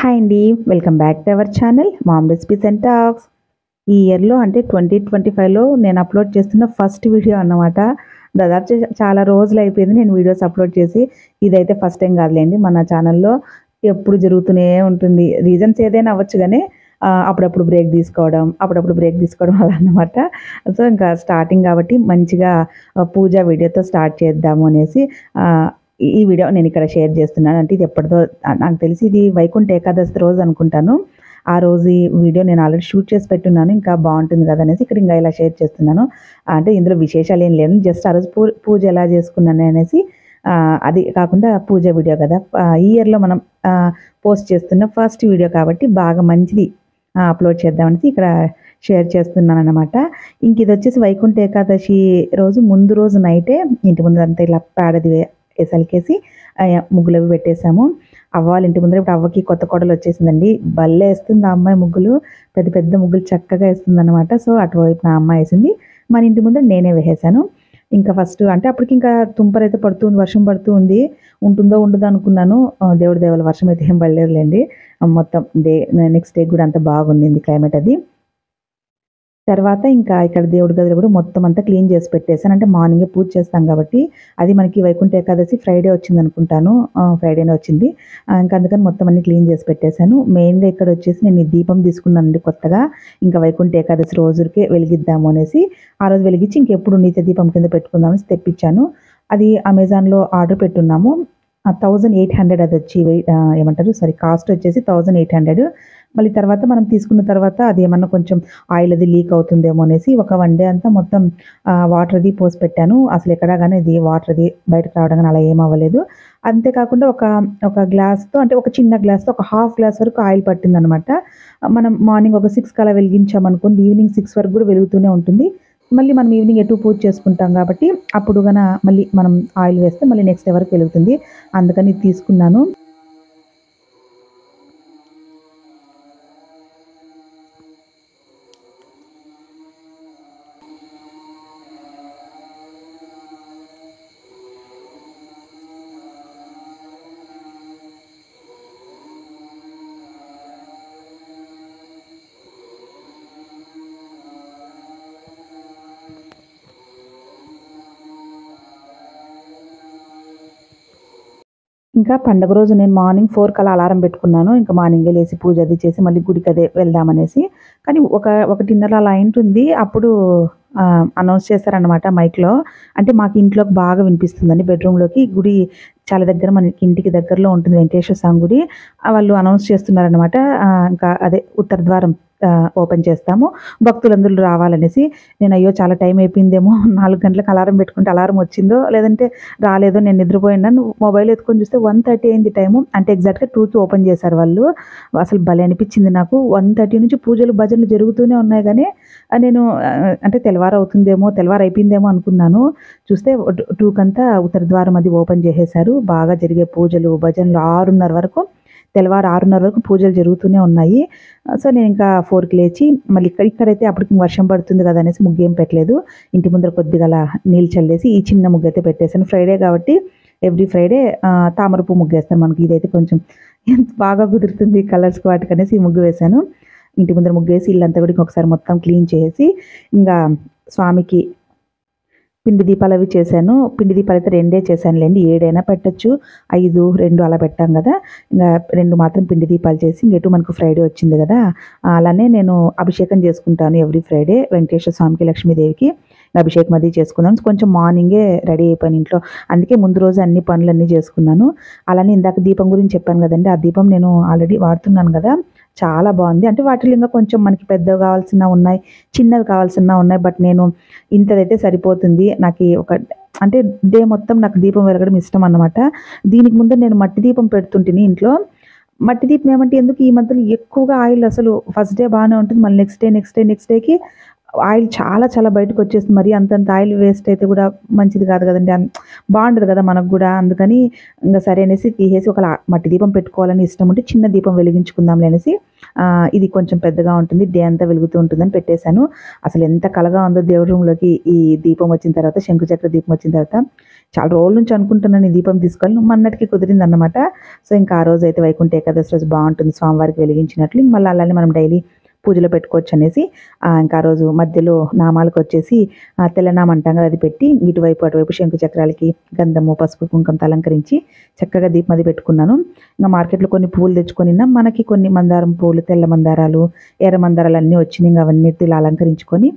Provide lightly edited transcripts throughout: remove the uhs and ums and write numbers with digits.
Hi అండి. Welcome back to our channel ma'am recipes and talks. ఈ ఇయర్‌లో అంటే 2025లో నేను అప్‌లోడ్ చేస్తున్న ఫస్ట్ వీడియో అన్నమాట. దాదాపు చాలా రోజులైపోయింది నేను వీడియోస్ అప్‌లోడ్ చేసి. ఇదైతే ఫస్ట్ టైం కాదులెండి. మన ఛానల్‌లో ఎప్పుడు జరుగుతూనే ఉంటుంది. రీజన్స్ ఏదైనా అవ్వచ్చు గానీ అప్పుడప్పుడు బ్రేక్ తీసుకోవడం అలా అన్నమాట. సో, ఇంకా స్టార్టింగ్ కాబట్టి మంచిగా పూజ వీడియోతో స్టార్ట్ చేద్దాము అనేసి ఈ వీడియో నేనిక్కడ షేర్ చేస్తున్నాను. అంటే ఇది ఎప్పటిదో నాకు తెలిసి ఇది వైకుంఠ ఏకాదశి రోజు అనుకుంటాను. ఆ రోజు ఈ వీడియో నేను ఆల్రెడీ షూట్ చేసి పెట్టున్నాను. ఇంకా బావుంటుంది కదా అనేసి ఇక్కడ ఇంకా ఇలా షేర్ చేస్తున్నాను. అంటే ఇందులో విశేషాలు ఏం లేవు. జస్ట్ ఆ రోజు పూజ ఎలా చేసుకున్నాను అనేసి అది కాకుండా పూజ వీడియో కదా! ఈ ఇయర్‌లో మనం పోస్ట్ చేస్తున్న ఫస్ట్ వీడియో కాబట్టి బాగా మంచిది అప్‌లోడ్ చేద్దామనేసి ఇక్కడ షేర్ చేస్తున్నాననమాట. ఇంక ఇదొచ్చేసి వైకుంఠ ఏకాదశి రోజు ముందు రోజు నైటే ఇంటి ముందరంతా ఇలా పేడది సలికేసి ముగ్గులవి పెట్టేసాము. అవ్వ వాళ్ళ ఇంటి ముందర ఇప్పుడు అవ్వకి కొత్త కోడలు వచ్చేసిందండి. భలే ఏస్తుంది ఆ అమ్మాయి ముగ్గులు. పెద్ద పెద్ద ముగ్గులు చక్కగా ఏస్తుందనమాట. సో, అటువైపు నా అమ్మ ఏసింది. మన ఇంటి ముందర నేనే వేసేసాను. ఇంకా ఫస్ట్ అంటే అప్పటికి ఇంకా తుంపరైతే పడుతుంది, వర్షం పడుతూ ఉంది. ఉంటుందో ఉండదో అనుకున్నాను. దేవుడి దయ వల్ల వర్షం అయితే ఏం పడలేదులెండి. మొత్తం నెక్స్ట్ డే కూడా అంతా బాగుండింది క్లైమేట్ అది. తర్వాత ఇంకా ఇక్కడ దేవుడి గదిలో కూడా మొత్తం అంతా క్లీన్ చేసి పెట్టేసాను. అంటే మార్నింగే పూజ చేస్తాం కాబట్టి అది మనకి వైకుంఠ ఏకాదశి ఫ్రైడే వచ్చిందనుకుంటాను. ఫ్రైడేనే వచ్చింది. ఇంకా అందుకని మొత్తం అన్నీ క్లీన్ చేసి పెట్టేసాను. మెయిన్‌గా ఇక్కడ వచ్చేసి నేను ఈ దీపం తీసుకున్నానండి కొత్తగా. ఇంకా వైకుంఠ ఏకాదశి రోజుకే వెలిగిద్దాము అనేసి ఆ రోజు వెలిగించి ఇంకెప్పుడు నిత్య దీపం కింద పెట్టుకుందామనేసి తెప్పించాను. అది అమెజాన్‌లో ఆర్డర్ పెట్టున్నాము. 1800 అదొచ్చి కాస్ట్ వచ్చేసి 1800. మళ్ళీ తర్వాత మనం తీసుకున్న తర్వాత అదేమన్నా కొంచెం ఆయిల్ అది లీక్ అవుతుందేమో అనేసి ఒక 1 డే అంతా మొత్తం వాటర్ అది పోసి పెట్టాను. అసలు ఎక్కడా గాని అది వాటర్ అది బయటకు రావడం గాని అలా ఏం అవ్వలేదు. అంతేకాకుండా ఒక గ్లాస్‌తో అంటే ఒక చిన్న గ్లాస్‌తో ఒక హాఫ్ గ్లాస్ వరకు ఆయిల్ పట్టిందనమాట. మనం మార్నింగ్ ఒక 6కి అలా వెలిగించామనుకోండి ఈవినింగ్ 6 వరకు కూడా వెలుగుతూనే ఉంటుంది. మళ్ళీ మనం ఈవినింగ్ ఎటు పూజ చేసుకుంటాం కాబట్టి అప్పుడు మళ్ళీ మనం ఆయిల్ వేస్తే మళ్ళీ నెక్స్ట్ డే వరకు వెలుగుతుంది. అందుకని ఇది తీసుకున్నాను. ఇంకా పండుగ రోజు నేను మార్నింగ్ 4 అలా అలారం పెట్టుకున్నాను. ఇంకా మార్నింగే లేసి పూజ అది చేసి మళ్ళీ గుడికదే వెళ్దామనేసి. కానీ 1:30 అలా అయింటుంది. అప్పుడు అనౌన్స్ చేశారనమాట మైక్‌లో. అంటే మాకు ఇంట్లోకి బాగా వినిపిస్తుందండి బెడ్‌రూమ్‌లోకి. గుడి చాలా దగ్గర మనకి ఇంటికి దగ్గరలో ఉంటుంది వెంకటేశ్వర స్వామి గుడి. వాళ్ళు అనౌన్స్ చేస్తున్నారనమాట. ఇంకా అదే ఉత్తర ద్వారం ఓపెన్ చేస్తాము. భక్తులందరూ రావాలనేసి. నేను అయ్యో! చాలా టైం అయిపోయిందేమో 4 గంటలకు అలారం పెట్టుకుంటే అలారం వచ్చిందో లేదంటే రాలేదో నేను నిద్రపోయినాను. మొబైల్ ఎత్తుకొని చూస్తే 1:30 అయింది టైము. అంటే ఎగ్జాక్ట్‌గా 2కి ఓపెన్ చేశారు వాళ్ళు. అసలు భలే అనిపించింది నాకు. 1:30 నుంచి పూజలు, భజనలు జరుగుతూనే ఉన్నాయి గానీ నేను అంటే తెల్లవారైపోయిందేమో అనుకున్నాను. చూస్తే 2కంతా ఉత్తర ద్వారం అది ఓపెన్ చేసేశారు. బాగా జరిగే పూజలు, భజనలు 6:30 వరకు తెల్లవారు 6:30 వరకు పూజలు జరుగుతూనే ఉన్నాయి. సో, నేనింకా 4కి లేచి మళ్ళీ ఇక్కడైతే అప్పటికి వర్షం పడుతుంది కదా అనేసి ముగ్గేం పెట్టలేదు. ఇంటి ముందర కొద్దిగా అలా నీళ్ళు చల్లేసి ఈ చిన్న ముగ్గయితే పెట్టేసాను. ఫ్రైడే కాబట్టి ఎవ్రీ ఫ్రైడే తామర పువ్వు ముగ్గేస్తాను. మనకి ఇదైతే కొంచెం బాగా కుదురుతుంది కలర్స్‌కి వాటికనేసి ఈ ముగ్గు వేశాను. ఇంటి ముందర ముగ్గేసి ఇల్లంతా కూడా ఇంకొకసారి మొత్తం క్లీన్ చేసేసి ఇంగా స్వామికి పిండి దీపాలవి చేశాను. పిండి దీపాలైతే 2 చేశానులెండి. 7 అయినా పెట్టొచ్చు. 5, 2 అలా పెట్టాం గదా! ఇంగా 2 మాత్రం పిండి దీపాలు చేసి ఇంకెటు మనకు ఫ్రైడే వచ్చింది గదా! అలానే నేను అభిషేకం చేసుకుంటాను ఎవ్రీ ఫ్రైడే వెంకటేశ్వర స్వామికి, లక్ష్మీదేవికి అభిషేకం అది చేసుకుందాం. కొంచెం మార్నింగే రెడీ అయిపోయాను ఇంట్లో. అందుకే ముందు రోజు అన్ని పనులన్నీ చేసుకున్నాను. అలానే ఇందాక దీపం గురించి చెప్పాను గదండీ! ఆ దీపం నేను ఆల్రెడీ వాడుతున్నాను గదా! చాలా బావుంది. అంటే వాటిలో ఇంకా కొంచెం మనకి పెద్దవి కావాల్సినవి ఉన్నాయి. చిన్నవి కావాల్సినవి ఉన్నాయి. బట్ నేను ఇంతదైతే సరిపోతుంది. నాకీ అంటే డే మొత్తం నాకు దీపం వెలగడం ఇష్టం అన్నమాట. దీనికి ముందు నేను మట్టి దీపం పెడుతుంటిని ఇంట్లో. మట్టి దీపం ఏమంటే ఎందుకు ఈ మధ్యలో ఎక్కువగా ఆయిల్ అసలు ఫస్ట్ డే బానే ఉంటుంది. మళ్ళీ నెక్స్ట్ డేకి ఆయిల్ చాలా చాలా బయటకొచ్చేస్తుంది. మరి అంతంత ఆయిల్ వేస్ట్ అయితే కూడా మంచిది కాదు కదండీ. బావుండదు కదా మనకు గూడా. అందుకని ఇంగ సరే అనేసి తీసేసి ఒక మట్టి దీపం పెట్టుకోవాలని ఇష్టం ఉంటే చిన్న దీపం వెలిగించుకుందాంలే అనేసి ఇది కొంచెం పెద్దగా ఉంటుంది. డే అంతా వెలుగుతూ ఉంటుందని పెట్టేశాను. అసలు ఎంత కళగా ఉందో దేవుడి రూమ్‌లోకి ఈ దీపం వచ్చిన తర్వాత, శంకుచక్ర దీపం వచ్చిన తర్వాత. చాలా రోజుల నుంచి అనుకుంటున్నాను ఈ దీపం తీసుకోవాలని. మొన్నటికి కుదిరిందన్నమాట. సో, ఇంకా ఆ రోజైతే వైకుంఠ ఏకాదశి రోజు బావుంటుంది స్వామివారికి వెలిగించినట్లు. మళ్ళీ అలానే మనం డైలీ పూజలో పెట్టుకోవచ్చనేసి ఇంకా ఆ రోజు మధ్యలో నామాలకొచ్చేసి తెల్లనామ అంటాం కదా, అది పెట్టి ఇటువైపు అటువైపు శంకు చక్రాలకి గంధము, పసుపు, కుంకుమతో అలంకరించి చక్కగా దీపం అది పెట్టుకున్నాను. ఇంకా మార్కెట్‌లో కొన్ని పువ్వులు తెచ్చుకొనిన్నా. మనకి కొన్ని మందారం పువ్వులు, తెల్ల మందారాలు, ఎర్ర మందారాలు అన్నీ వచ్చినాయి. ఇంక అవన్నిటితో ఇలా అలంకరించుకొని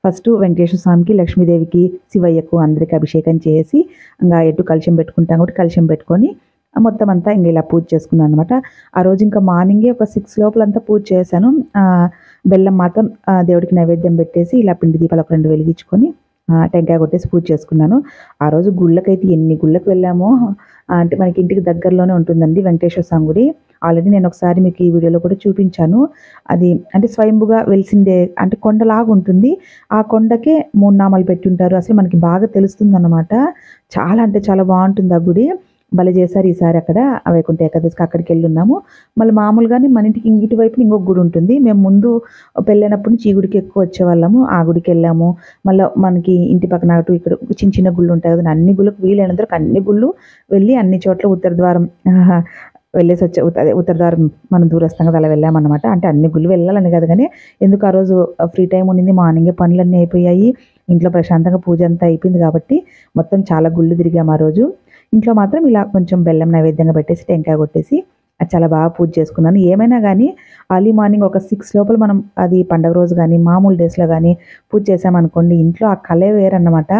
ఫస్టు వెంకటేశ్వర స్వామికి, లక్ష్మీదేవికి, శివయ్యకు అందరికి అభిషేకం చేసి ఇంగా ఎటు కలశం పెట్టుకుంటాం కాబట్టి కలశం పెట్టుకొని మొత్తం అంతా ఇంక ఇలా పూజ చేసుకున్నాను అనమాట. ఆ రోజు ఇంకా మార్నింగే ఒక 6 లోపలంతా పూజ చేశాను. బెల్లం మాత్రం దేవుడికి నైవేద్యం పెట్టేసి ఇలా పిండి దీపాలు ఒక 2 వెలిగించుకొని టెంకాయ కొట్టేసి పూజ చేసుకున్నాను. ఆ రోజు గుళ్ళకైతే ఎన్ని గుళ్ళకి వెళ్ళామో. అంటే మనకి ఇంటికి దగ్గరలోనే ఉంటుందండి వెంకటేశ్వర స్వామి గుడి. ఆల్రెడీ నేను ఒకసారి మీకు ఈ వీడియోలో కూడా చూపించాను. అది అంటే స్వయంభుగా వెలిసిందే, అంటే కొండలాగా ఉంటుంది. ఆ కొండకే 3 నామాలు పెట్టుంటారు. అసలు మనకి బాగా తెలుస్తుందన్నమాట. చాలా అంటే చాలా బావుంటుంది ఆ గుడి. భలే చేశారు ఈసారి అక్కడ వైకుంఠ ఏకాదశికి అక్కడికెళ్ళున్నాము. మళ్ళీ మామూలుగానే మన ఇంటికి ఇటువైపున ఇంకొక గుడి ఉంటుంది. మేము ముందు పెళ్ళైనప్పటి నుంచి ఈ గుడికి ఎక్కువ వచ్చేవాళ్ళము. ఆ గుడికెళ్ళాము. మళ్ళా మనకి ఇంటి పక్కన అటు ఇక్కడ చిన్న చిన్న గుళ్ళు ఉంటాయి కదండీ. అన్ని గుళ్ళకు వీలైనంత వరకు అన్ని గుళ్ళు వెళ్ళి అన్ని చోట్ల ఉత్తర ద్వారం వెళ్ళేసి వచ్చే అదే ఉత్తర ద్వారం మనం దూరస్థం కదా, అలా వెళ్ళామన్నమాట. అంటే అన్ని గుళ్ళు వెళ్ళాలని కాదు కానీ ఎందుకు ఆ రోజు ఫ్రీ టైం ఉండింది. మార్నింగే పనులన్నీ అయిపోయాయి. ఇంట్లో ప్రశాంతంగా పూజ అంతా అయిపోయింది కాబట్టి మొత్తం చాలా గుళ్ళు తిరిగాము ఆ రోజు. ఇంట్లో మాత్రం ఇలా కొంచెం బెల్లం నైవేద్యంగా పెట్టేసి టెంకాయ కొట్టేసి అది చాలా బాగా పూజ చేసుకున్నాను. ఏమైనా గానీ ఎర్లీ మార్నింగ్ ఒక 6 లోపల మనం అది పండగ రోజు గానీ, మామూలు డేస్‌లో గానీ పూజ చేశామనుకోండి, ఇంట్లో ఆ కళే వేరన్నమాట.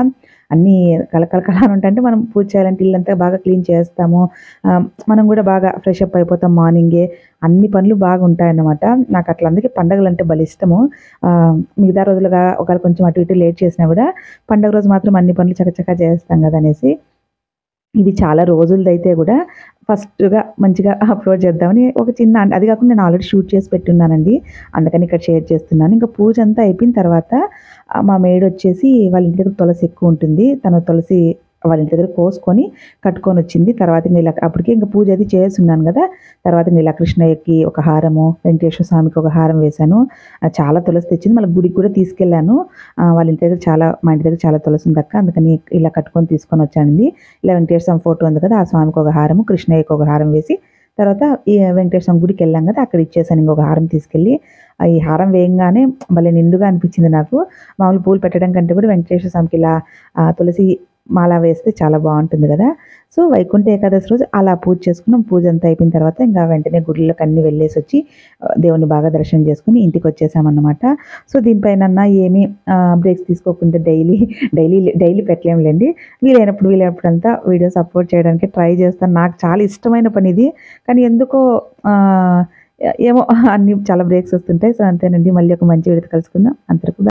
అన్నీ కళకళ అని ఉంటాయంటే మనం పూజ చేయాలంటే ఇల్లంతా బాగా క్లీన్ చేస్తాము. మనం గూడా బాగా ఫ్రెష్ అప్ అయిపోతాం మార్నింగే. అన్ని పనులు బాగుంటాయన్నమాట. నాకు అట్లా అందుకే పండగలంటే భలే ఇష్టము. మిగతా రోజులుగా ఒకవేళ కొంచెం అటు ఇటు లేట్ చేసినా గూడా పండగ రోజు మాత్రం అన్ని పనులు చకచకా చేస్తాం గదా అనేసి. ఇది చాలా రోజులదైతే గూడా ఫస్ట్‌గా మంచిగా అప్‌లోడ్ చేద్దామని ఒక చిన్న, అది కాకుండా నేను ఆల్రెడీ షూట్ చేసి పెట్టున్నానండి. అందుకని ఇక్కడ షేర్ చేస్తున్నాను. ఇంకా పూజ అంతా అయిపోయిన తర్వాత మా మేడొచ్చేసి వాళ్ళ ఇంటి దగ్గర తులసి ఎక్కువ ఉంటుంది. తను తులసి వాళ్ళ ఇంటి దగ్గర కోసుకొని కట్టుకొనొచ్చింది. తర్వాత ఇంక ఇలా అప్పటికే ఇంక పూజ అది చేసున్నాను గదా! తర్వాత ఇంక ఇలా కృష్ణయ్యకి ఒక హారము, వెంకటేశ్వర స్వామికి ఒక హారం వేశాను. చాలా తులసి తెచ్చింది. మళ్ళీ గుడికి కూడా తీసుకెళ్ళాను. వాళ్ళ ఇంటి దగ్గర మా ఇంటి దగ్గర చాలా తులసి ఉందక్క. అందుకని ఇలా కట్టుకొని తీసుకొనొచ్చానండి. ఇలా వెంకటేశ్వర స్వామి ఫోటో ఉంది కదా! ఆ స్వామికి ఒక హారము, కృష్ణయ్యకి ఒక హారం వేసి తర్వాత ఈ వెంకటేశ్వర స్వామి గుడికెళ్ళాం కదా! అక్కడ ఇచ్చేసాను ఇంకొక హారం తీసుకెళ్ళి. ఈ హారం వేయంగానే భలే నిండుగా అనిపించింది నాకు. మామూలు పూలు పెట్టడం కంటే కూడా వెంకటేశ్వర స్వామికి ఇలా తులసి మాల వేస్తే చాలా బావుంటుంది గదా! సో, వైకుంఠ ఏకాదశి రోజు అలా పూజ చేసుకున్నాం. పూజ అంతా అయిపోయిన తర్వాత ఇంకా వెంటనే గుడిలోకి అన్నీ వెళ్ళేసొచ్చి దేవుడిని బాగా దర్శనం చేసుకొని ఇంటికొచ్చేసామన్నమాట. సో, దీనిపైనన్నా ఏమి బ్రేక్స్ తీసుకోకుండా డైలీ పెట్టలేంలెండి. వీలైనప్పుడంతా వీడియోస్ అప్‌లోడ్ చేయడానికి ట్రై చేస్తాను. నాకు చాలా ఇష్టమైన పని ఇది. కానీ ఎందుకో ఏమో అన్నీ చాలా బ్రేక్స్ వస్తుంటాయి. సో, అంతేనండి. మళ్ళీ ఒక మంచి వీడియోతో కలుసుకుందాం. అంతవరకు